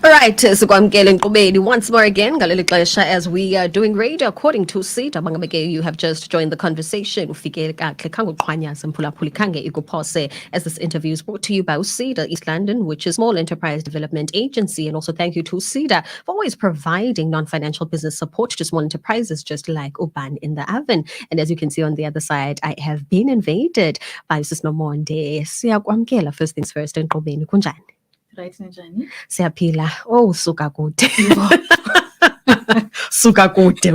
Right, sikwamkele Nkqubeni once more again ngaleli xesha as we are doing radio according to SEDA. Bangabeke, you have just joined the conversation. Ufike kahle khange uqhwanyaze mphulaphuli khange ikuphose, as this interview is brought to you by SEDA East London, which is Small Enterprise Development Agency. And also thank you to SEDA for always providing non-financial business support to small enterprises just like Uban in the Oven. And as you can see on the other side, I have been invaded by Sis Nomonde. Siyakwamkela, first things first, Nkqubeni kunjani? Right, Njani? Siyaphila. Oh, suka kude. Suka kude.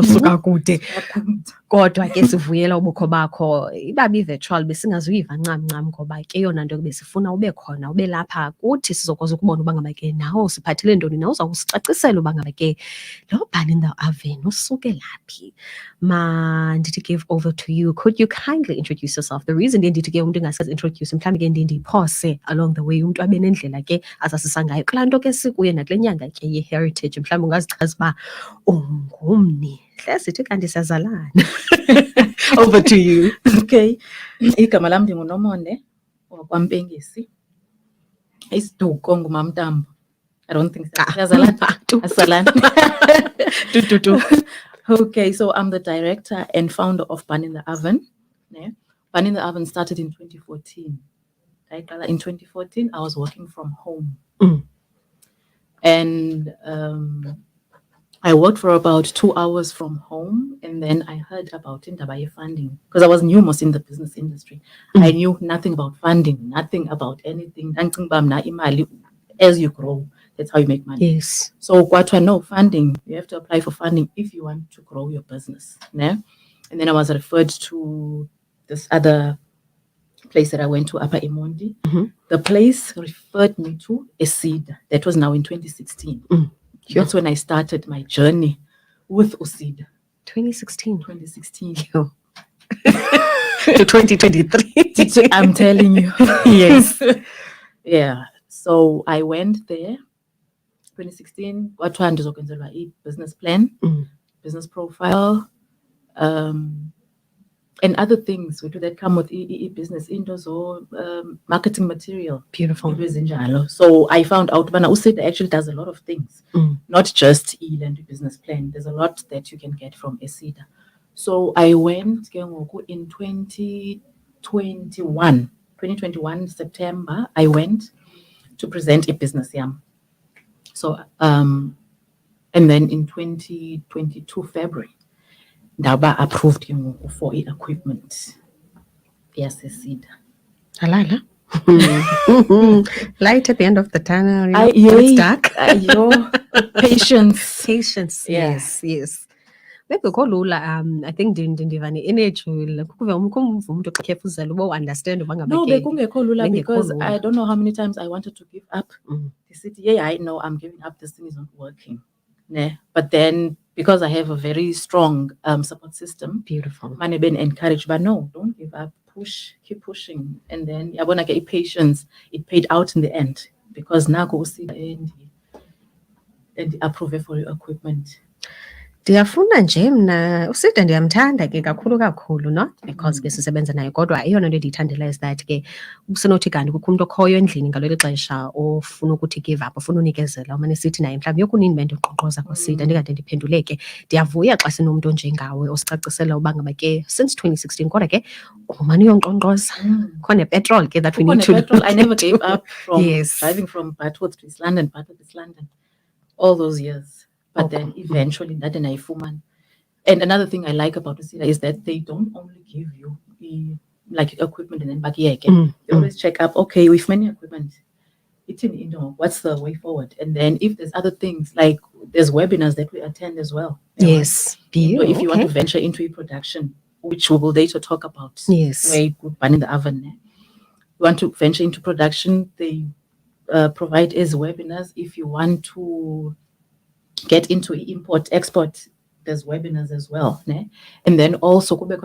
Kodwa ke sivuyela ubukho bakho. Ibabi virtual besingazuyiva ncam ngoba ke yona nto besifuna ube khona, ube lapha kuthi sizokwazi ukubona uba ngaba ke nawe usiphathele ntoni, nawe uzawusicacisela uba ngaba ke lo bhani in the oven usuke laphi. Ndithi give over to you. Could you kindly introduce yourself? The reason ndithi ke umuntu ingasazi introduce mhlawumbi ke ndiphose along the way umuntu abe nendlela ke azasisa ngayo. Kulaa nto ke sikuye nakule nyanga ke ye-heritage mhlawumbi ungazichaza uba ungumni. Hle sithi kanti siyazalana. Over to you. Okay. Igama lam ndinguNomonde wakwaMpengisi. Isiduko ngumamntambo. I don't think siyazalana. Asalana. Okay, so I'm the director and founder of Bun in the Oven. Yeah. Bun in the Oven started in 2014. In 2014, I was working from home. And I worked for about 2 hours from home, and then I heard about Indabaye funding because I was new most in the business industry. I knew nothing about funding, nothing about anything. As you grow, that's how you make money. Yes. So kwatwa no funding. You have to apply for funding if you want to grow your business. Yeah? And then I was referred to this other place that I went to, Upper Emondi. The place referred me to SEDA. That was now in 2016. That's when I started my journey with SEDA. 2016. 2016. To 2023. I'm telling you. Yes. Yeah. So I went there. 2016. What one is business plan, business profile, and other things that come with business indoors or marketing material. Beautiful. So I found out when SEDA actually does a lot of things, not just e-land business plan. There's a lot that you can get from SEDA. So I went in 2021 September. I went to present a business yam. So and then in 2022 February. Ndaba approved for equipment. Yes, SEDA. Halala. Light at the end of the tunnel. It's dark. Patience. Yes. Maybe kolula I think ndiva ne-energy kuve umuntu xa khefuzela uba understand uba no bekungekho lula because I don't know how many times I wanted to give up. The city, I know I'm giving up, this thing is not working. But then because I have a very strong support system, beautiful. I've been encouraged, but no, don't give up, push, keep pushing. And then I want to get patience. It paid out in the end because now go see and approve for your equipment. Ndiyafuna nje mna uSEDA ndiyamthanda ke kakhulu not because ke sisebenza naye kodwa eyona nto ndiyithandela is that ke usenothi kanti kukho umuntu okhoyo endlini ngaleli xesha ofuna ukuthi give up, ofuna unikezela umane sithi naye mhlawumbi yokunini bendiqoqoza kwaSEDA ndingade ndiphenduleke. Ndiyavuya xa sinomntu onjengawe osicacisela uba ngaba ke since 2016 kodwa ke umane uyonkqonkqoza khona petrol ke that we need to petrol. I never gave up from driving from Bartwood to East London, all those years. But then eventually that and I fuman. And another thing I like about SEDA is that they don't only give you like equipment and then back here again. They always check up, okay, with many equipment, what's the way forward? And then if there's other things, like there's webinars that we attend as well. Yes. If you want to venture into a production, which we will later talk about. Yes. Where you put Bun in the Oven. You want to venture into production, they provide as webinars. If you want to get into import export, there's webinars as well, and then also like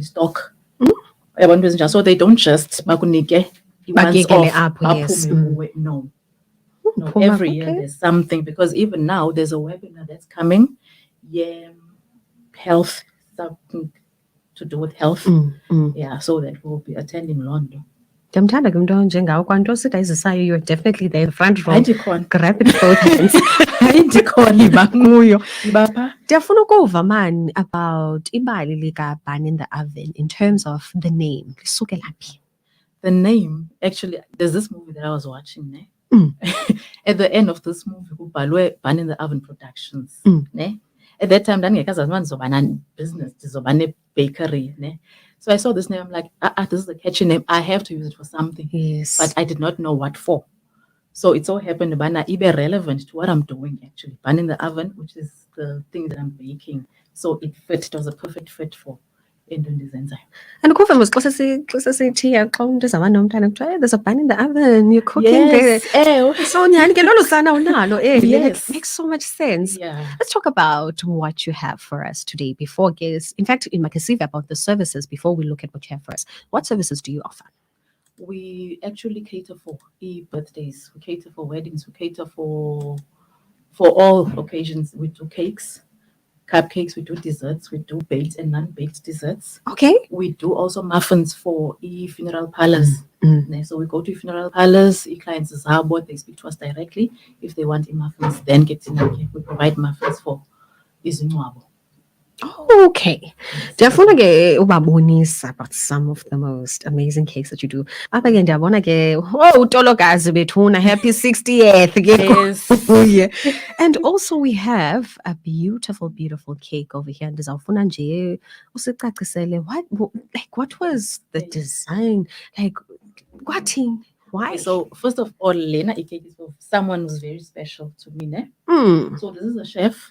stock. So they don't just no, every year there's something, because even now there's a webinar that's coming, health, something to do with health, so that we'll be attending London. Ndiyamthanda ke umntu onjengawo kwanto sida izisayo, you're definitely there in the front row. Hayi ndikhona. Grab it with both hands. Hayi ndikhona. Yiba kuyo. Yiba phaa. Ndiyafuna ukuva man about ibali lika Bun in the Oven in terms of the name. Lisuke laphi? The name, actually, there's this movie that I was watching, ne? At the end of this movie, kubhalwe Bun in the Oven Productions, ne? At that time, ndandingekazazi uba ndizoba business, ndizoba bakery, ne? So I saw this name, I'm like, this is a catchy name. I have to use it for something. Yes. But I did not know what for. So it so happened to be relevant to what I'm doing, actually. Bun in the oven, which is the thing that I'm baking. So it fit. It was a perfect fit for into ndizenzayo. And ukuva mos xa sesithiya xa umntu ezaba nomntana kuthiwa, there's a bun in the oven, you're cooking there. So nyhani ke lolu sana unalo. Yes. It makes so much sense. Yeah. Let's talk about what you have for us today before guests. In fact, in Makasiva about the services before we look at what you have for us. What services do you offer? We actually cater for birthdays. We cater for weddings. We cater for all occasions. We do cakes, cupcakes, we do desserts, we do baked and non-baked desserts. Okay. We do also muffins for funeral parlors. So we go to funeral parlors, clients zabo, they speak to us directly. If they want muffins, then we provide muffins for izinwabo. Okay. Ndiyafuna ke ubabonisa about some of the most amazing cakes that you do. Apha ke ndiyabona ke, utolokazi bethuna, happy 60th ke. Yes. And also we have a beautiful, beautiful cake over here. Ndizawufuna nje usicacisele what was the design? Like, why? So first of all, Lena cake is for someone who's very special to me, ne? So this is a chef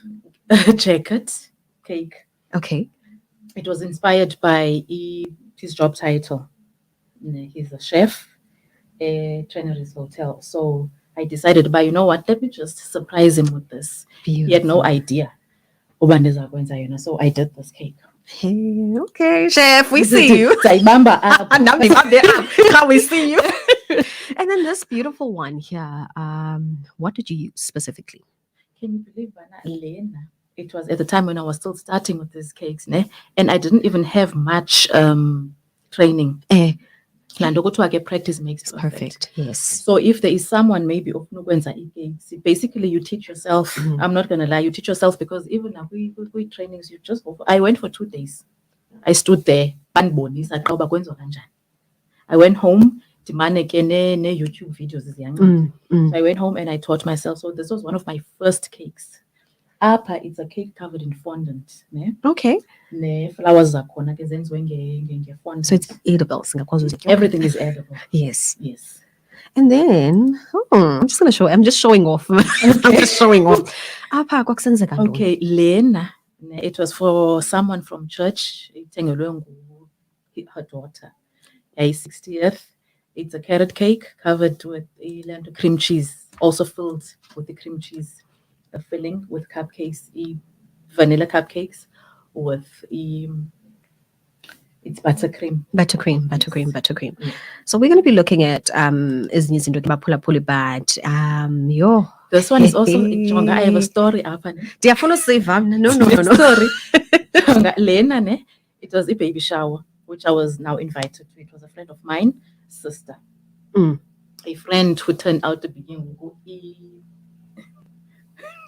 jacket cake. Okay. It was inspired by his job title. He's a chef at Traineries Hotel. So I decided, but you know what? Let me just surprise him with this. Beautiful. He had no idea. So I did this cake. Hey, okay, chef, we see you. How we see you. And then this beautiful one here. What did you use specifically? Can you believe Lena? It was at the time when I was still starting with these cakes, ne? And I didn't even have much training. Practice makes perfect. Yes. So if there is someone maybe basically you teach yourself. I'm not gonna lie, you teach yourself, because even now we trainings, you just go for, I went for 2 days. I stood there. I went home. YouTube videos. So I went home and I taught myself. So this was one of my first cakes. Appa, it's a cake covered in fondant. Ne? Okay. Ne flowers zakhona ke zenziwe fondant. So it's edible. Everything is edible. Yes. Yes. And then I'm just gonna show. I'm just showing off. I'm just showing off. Appa kwakusenzeka ntoni? Okay, Lena. It was for someone from church. Ithengelwe her daughter. 60th. It's a carrot cake covered with cream cheese, also filled with the cream cheese. A filling with cupcakes, vanilla cupcakes with it's buttercream. Buttercream. So we're going to be looking at This one is also I have a story up. No. Story. Lena, ne? It was a baby shower, which I was now invited to. It was a friend of mine, sister. A friend who turned out to be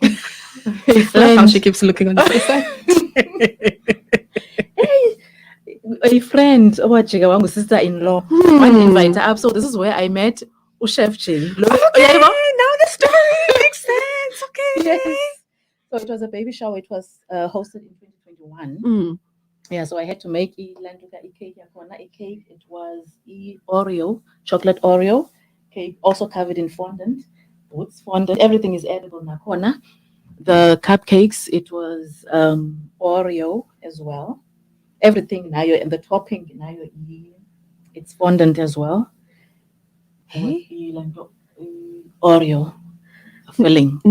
I love how she keeps looking on the face side. A friend, sister-in-law, one invite her up. So this is where I met Chef Jane. Okay, now the story makes sense. Okay. Yes. So it was a baby shower. It was hosted in 2021. Yeah, so I had to make a cake. It was chocolate Oreo cake, also covered in fondant. Everything is edible nakona. The cupcakes, it was Oreo as well. Everything now, and the topping now, it's fondant as well. Hey, Oreo filling.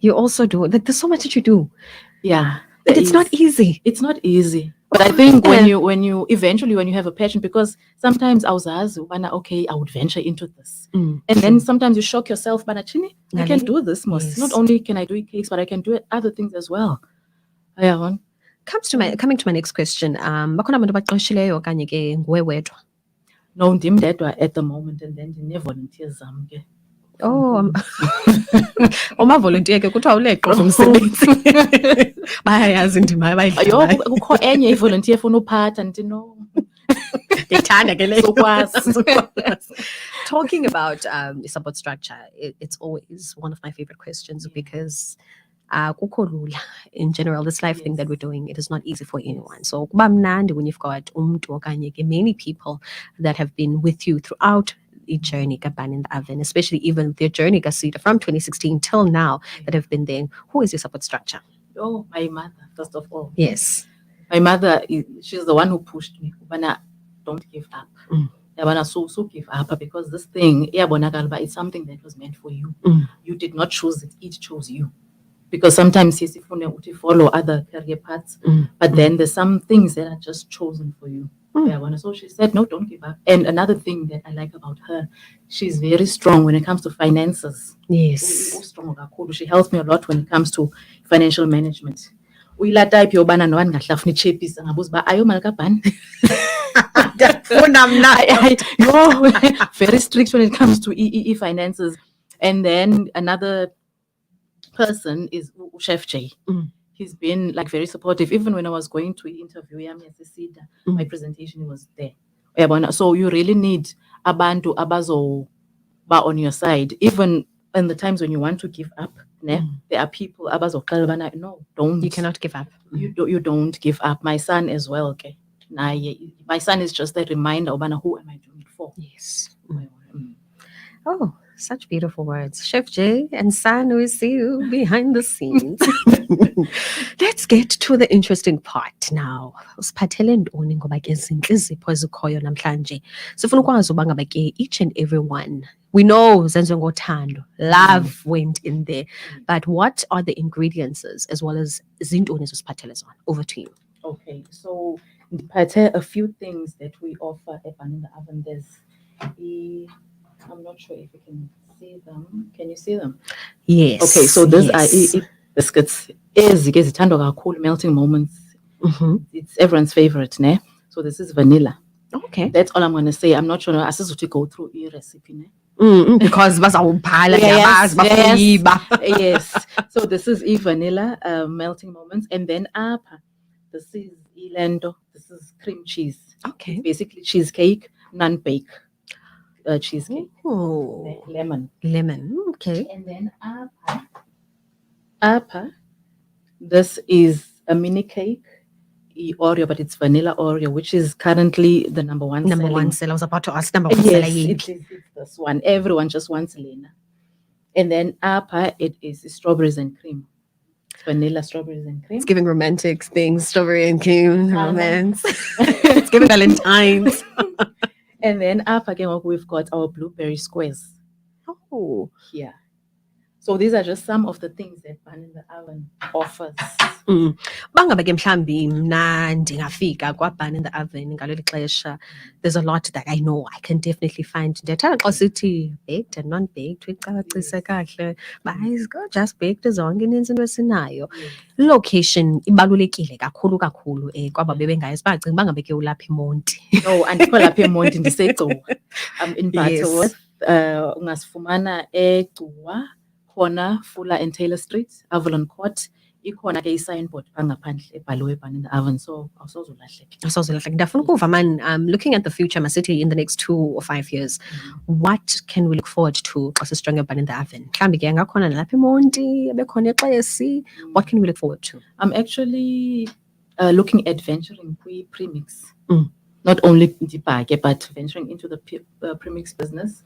You also do. Like, there's so much that you do. Yeah, but it's not easy. It's not easy. But I think when you eventually have a passion, because sometimes I was asked, okay, I would venture into this. And then sometimes you shock yourself, I can do this most. Yes. Not only can I do cakes, but I can do other things as well. Coming to my next question. No, ndim ndedwa at the moment, and then ndine-volunteers zam ke. Oh, volunteer ke kuthiwa uleqe umsebenzi. Bayayazi indima abayidlalayo. Kukho enye i-volunteer efuna uphatha, ndithi no. Ndithanda ke leyo. Sukwazi. Talking about support structure, it's always one of my favorite questions because kukho lula. In general, this life thing that we're doing, it is not easy for anyone. So kuba mnandi when you've got okanye ke many people that have been with you throughout the journey kaBan in the Oven, especially even their journey SEDA from 2016 till now that have been there. Who is your support structure? Oh, my mother, first of all. Yes. My mother, she's the one who pushed me. Don't give up. So give up, because this thing, it's something that was meant for you. You did not choose it, it chose you. Because sometimes you follow other career paths, but then there's some things that are just chosen for you. So she said, no, don't give up. And another thing that I like about her, she's very strong when it comes to finances. Yes. She helps me a lot when it comes to financial management. Type yobana no angahlafuni chepisa ngabuza ba ayo mali kaBan. Very strict when it comes to finances. And then another person is Chef J. He's been like very supportive. Even when I was going to interview him at SEDA, my presentation was there. So you really need abantu abazo ba on your side. Even in the times when you want to give up, there are people abazo no, don't. You cannot give up. You don't give up. My son as well. Okay. My son is just a reminder of who am I doing it for. Yes. Oh, such beautiful words. Chef J and son, we see you behind the scenes. Let's get to the interesting part now. Usiphathele ntoni ngoba ke izinto izipho ezikhoyo namhlanje. Sifuna ukwazi uba ngaba ke each and every one. We know zenziwe ngothando. Love went in there. But what are the ingredients as well as zintoni ezisiphathele zona? Over to you. Okay, so a few things that we offer at Ban in the Oven. There's I'm not sure if you can see them. Can you see them? Yes. Okay, so these are biscuits. Melting moments. It's everyone's favorite, ne? So this is vanilla. Okay. That's all I'm going to say. I'm not sure. I to go through a recipe, ne? Because yes. So this is vanilla melting moments, and then this is lendo. This is cream cheese. Okay. It's basically cheesecake, non-bake. Cheesecake. Oh, lemon. Okay. And then this is a mini cake, Oreo, but it's vanilla Oreo, which is currently the number one seller. I was about to ask number one seller. Yes, it's this one. Everyone just wants Lena. And then it is strawberries and cream. Vanilla, strawberries and cream. It's giving romantic things, strawberry and cream, romance. It's giving Valentine's. And then again, we've got our blueberry squares. Oh. Here. So these are just some of the things that Ban in the Oven offers. Bangabe ke mhlambi mna ndingafika kwaBan in the Oven ngaleli xesha, there's a lot that I know I can definitely find. Ndiyathanda xa sithi baked and non-baked, uyicacise kahle. But it's got just baked zonke ininzi into esinayo. Location ibalulekile kakhulu kwaba bebengayazi bacinga bangabe ke ulapha eMonti. No, andikho lapha eMonti, ndiseGcuwa. I'm in Butterworth. Ungasifumana eGcuwa. Khona Fuller and Taylor Street, Avalon Court. Ikhona ke i-signboard phangaphandle ebhaliwe Ban in the Oven, so awusozulahleka. Ndiyafuna ukuva man, looking at the future, Masiti, in the next 2 or 5 years, what can we look forward to xa sisijonge Ban in the Oven? Mhlawumbi ke angakhona nalapha eMonti, abekhona eXesi. What can we look forward to? I'm actually looking at venturing pre-mix. Not only Ndibake, but venturing into the premix business.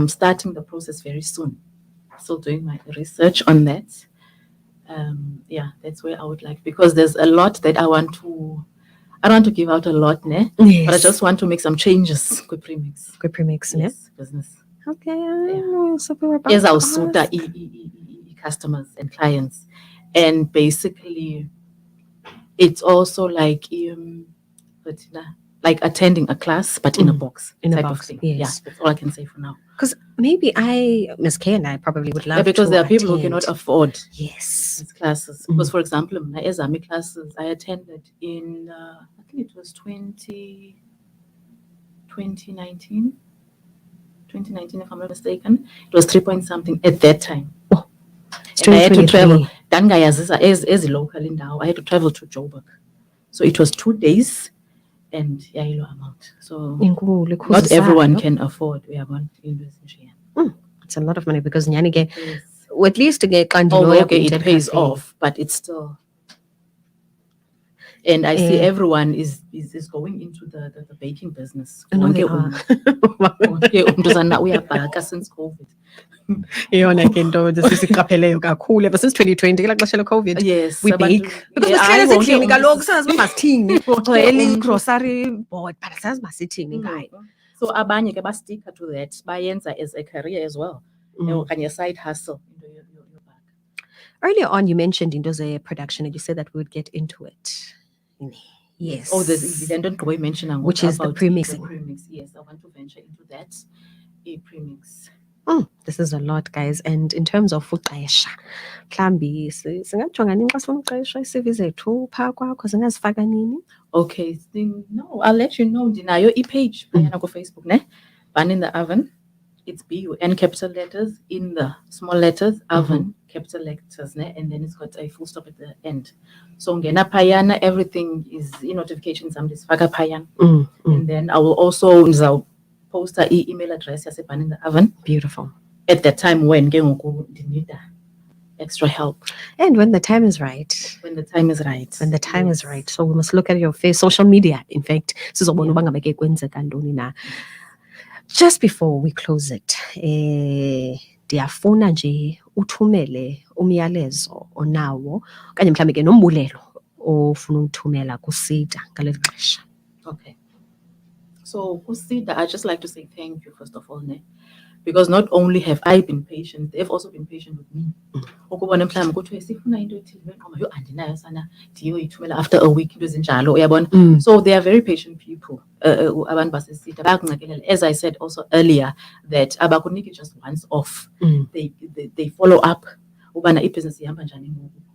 Starting the process very soon. Still doing my research on that. That's where I would like, because there's a lot that I don't want to give out a lot, ne? Yes. But I just want to make some changes with premix. Yes, business. Okay, so we're about yes, I'll suit customers and clients. And basically, it's also like attending a class, but in a box. In a type box, of thing. yes. Yeah, that's all I can say for now. Because maybe Ms. K and I probably would love to because there are people who cannot afford these classes. Because, for example, my Ezami classes I attended in, I think it was 2020 2019, if I'm not mistaken. It was 3 point something at that time. Oh, and I had to travel. As local in now, I had to travel to Joburg. So it was 2 days and yayilo amount. So not everyone can afford. It's a lot of money because nyani at least it pays off, but it's still. And I see everyone is going into the baking business. No, they are. Since COVID. Iyona ke into sisiqapheleyo kakhulu ever since 2020 kulaa xesha le-COVID. Yes, we bake because besihlele sithini kaloku sazi uba masithini eli grocery board but sazi masithini ngayo. So abanye ke bastika to that bayenza as a career as well okanye side hustle. Earlier on you mentioned into production and you said that we would get into it. Yes. Oh, there's don't mention which is the premixing. Yes, I want to venture into that. A premix. This is a lot, guys. And in terms of uqesha, mhlambi singajonga nini xa sifuna uqesha ii-CV zethu phaa kwakho singazifaka nini? Okay, no, I'll let you know. Dinayo e-page phayana ku Facebook, ne? Bun in the oven. It's BUN capital letters in the small letters, oven capital letters, ne? And then it's got a full stop at the end. So ngena phayana, everything is notifications. I'm just faka phayana, and then I will also post our email address as a bun in the oven. Beautiful. At that time when need extra help. And when the time is right. When the time is right. When the time is right. So we must look at your social media. In fact, just before we close it, ndiyafuna nje uthumele umyalezo onawo okanye mhlambe ke nombulelo ofuna ukuthumela ku-SEDA ngaleli xesha. Okay. So SEDA, I just like to say thank you first of all, ne? Because not only have I been patient, they've also been patient with me. After a week, so they are very patient people. As I said also earlier, that abakuniki just once off. They follow up.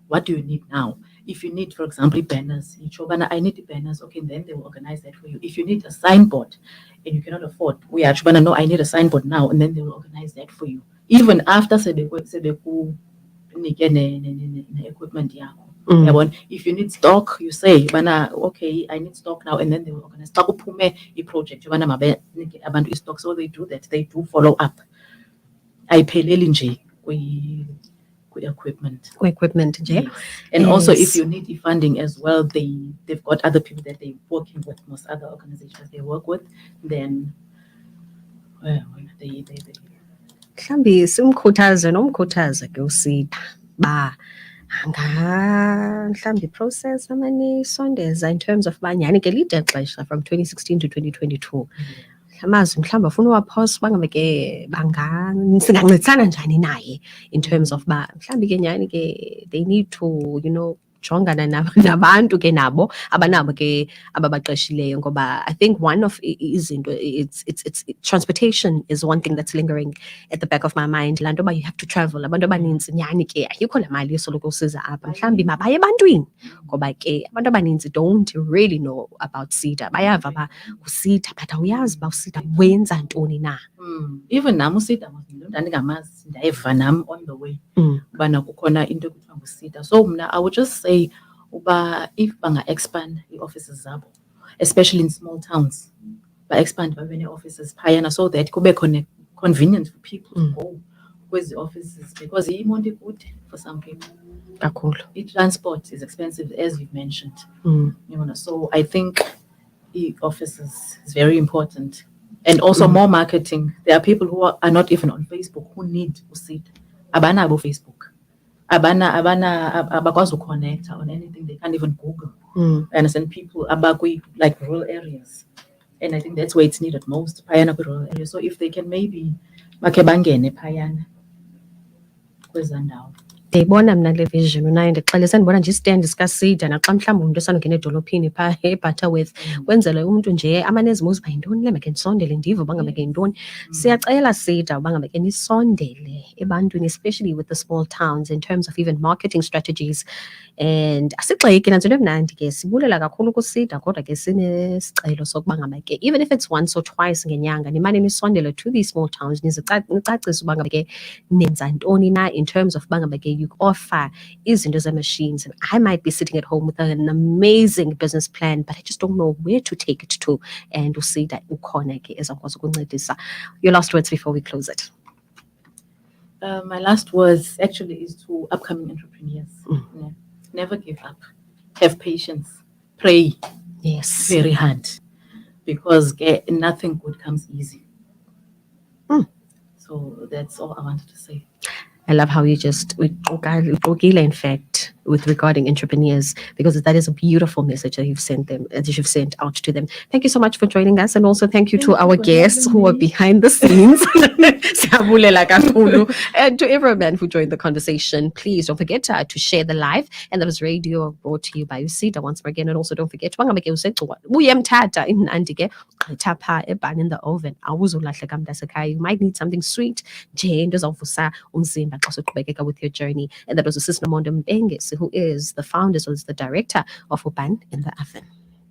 What do you need now? If you need, for example, banners, I need banners. Okay, then they will organize that for you. If you need a signboard and you cannot afford, no, I need a signboard now, and then they will organize that for you. Even after equipment. If you need stock, you say, okay, I need stock now, and then they will organize stock a project. Stock, so they do that. They do follow up. I pay equipment. Yes. And also if you need funding as well, they've got other people that they're working with, most other organizations they work with, then they mhlambi simkhuthaze nomkhuthaze ke uSEDA ba mhlambi process amanisondeza in terms of banyani ke lide xesha from 2016 to 2022. Amazwi mhlawumbi afuna uwaphosa bangabe ke singancedisana njani naye in terms of mhlawumbi ke nyhani ke they need to jongana nabantu ke nabo abanabo ke ababaqeshileyo ngoba I think one of izinto it's transportation is one thing that's lingering at the back of my mind. Laa nto uba you have to travel, abantu abaninzi nyhani ke ayikho laa mali esoloko usiza apha mhlawumbi mabaye ebantwini ngoba ke abantu abaninzi don't really know about SEDA. Bayava ba uSEDA but awuyazi ba uSEDA wenza ntoni na. Even nam uSEDA ndandingamazi ndayiva nam on the way ubana kukhona into ekuthiwa nguSEDA. So mna I would just say uba if banga expand i-offices zabo, especially in small towns, expand babe offices phayana so that kube convenient for people to go kwezi offices, because imonto ikude for some people. Transport is expensive, as you've mentioned. So I think e-offices is very important. And also more marketing. There are people who are not even on Facebook who need SEDA. Abana abo Facebook. Abakwazi connect on anything. They can't even Google. I understand people abakwi like rural areas. And I think that's where it's needed most. Payana rural areas. So if they can maybe make bangene payana kwezandawo. Ndiyayibona mna le vision unayo, ndixele sendibona nje istendi sikaSEDA naxa mhlawumbi umntu esandongena edolophini phaa eButterworth kwenzele umntu nje amane ezibuza uba yintoni le, makhe ndisondele ndive uba ngaba ke yintoni. Siyacela SEDA uba ngaba ke nisondele ebantwini, especially with the small towns in terms of even marketing strategies. And asigxeki nantso into emnandi ke, sibulela kakhulu kuSEDA, kodwa ke sinesicelo sokuba ngaba ke even if it's once or twice ngenyanga nimane nisondele to these small towns nicacise uba ngaba ke nenza ntoni na in terms of uba ngaba ke you offer izinto ze-machines. And I might be sitting at home with an amazing business plan, but I just don't know where to take it to. And uSEDA ukhona ke ezakwazi ukuncedisa. Your last words before we close it. My last words actually is to upcoming entrepreneurs. Yeah. Never give up. Have patience. Pray. Yes. Very hard. Because nothing good comes easy. So that's all I wanted to say. I love how you just, in fact, with regarding entrepreneurs, because that is a beautiful message that you've sent them, that you've sent out to them. Thank you so much for joining us, and also thank you to our guests who are behind the scenes. And to everyone who joined the conversation, please don't forget to share the live. And that was radio brought to you by SEDA once again. And also don't forget, in the oven. You might need something sweet. With your journey. And that was Sis Nomonde Mbengesi, who is the founder as well as the director of Uban in the Oven.